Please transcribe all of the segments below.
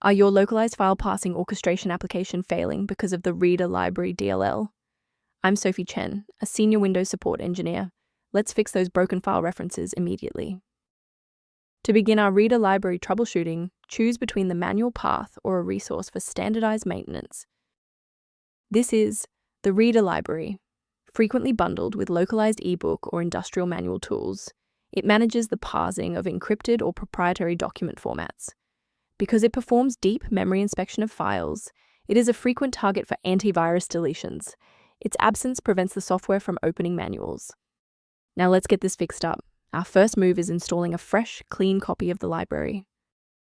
Are your localized file parsing orchestration application failing because of the Reader Library DLL? I'm Sophie Chen, a senior Windows support engineer. Let's fix those broken file references immediately. To begin our Reader Library troubleshooting, choose between the manual path or a resource for standardized maintenance. This is the Reader Library, frequently bundled with localized ebook or industrial manual tools. It manages the parsing of encrypted or proprietary document formats. Because it performs deep memory inspection of files, it is a frequent target for antivirus deletions. Its absence prevents the software from opening manuals. Now let's get this fixed up. Our first move is installing a fresh, clean copy of the library.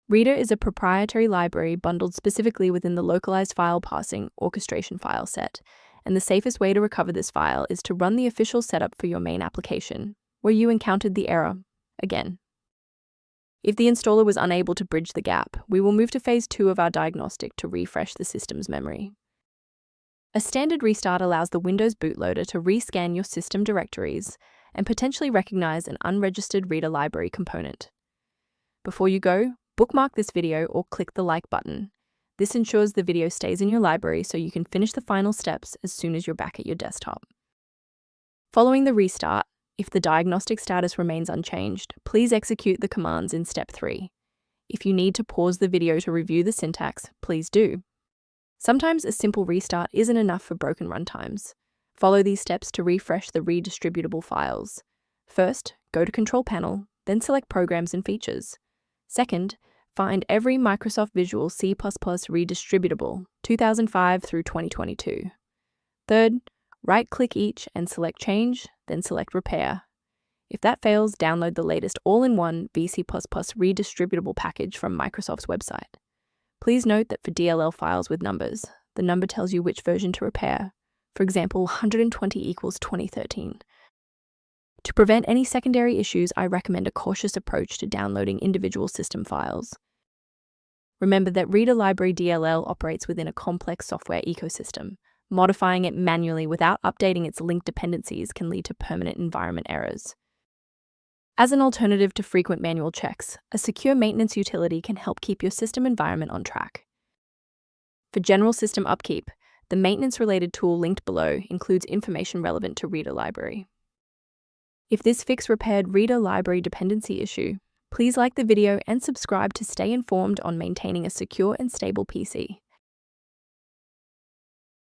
Reader is a proprietary library bundled specifically within the localized file parsing orchestration file set, and the safest way to recover this file is to run the official setup for your main application, where you encountered the error again. If the installer was unable to bridge the gap, we will move to phase 2 of our diagnostic to refresh the system's memory. A standard restart allows the Windows bootloader to rescan your system directories and potentially recognize an unregistered Reader Library component. Before you go, bookmark this video or click the like button. This ensures the video stays in your library so you can finish the final steps as soon as you're back at your desktop. Following the restart, if the diagnostic status remains unchanged, please execute the commands in step 3. If you need to pause the video to review the syntax, please do. Sometimes a simple restart isn't enough for broken runtimes. Follow these steps to refresh the Redistributable files. First, go to Control Panel, then select Programs and Features. Second, find every Microsoft Visual C++ Redistributable 2005 through 2022. Third, right-click each and select Change, then select Repair. If that fails, download the latest all-in-one VC++ Redistributable package from Microsoft's website. Please note that for DLL files with numbers, the number tells you which version to repair. For example, 120 equals 2013. To prevent any secondary issues, I recommend a cautious approach to downloading individual system files. Remember that Reader Library DLL operates within a complex software ecosystem. Modifying it manually without updating its linked dependencies can lead to permanent environment errors. As an alternative to frequent manual checks, a secure maintenance utility can help keep your system environment on track. For general system upkeep, the maintenance-related tool linked below includes information relevant to Reader Library. If this fix repaired Reader Library dependency issue, please like the video and subscribe to stay informed on maintaining a secure and stable PC.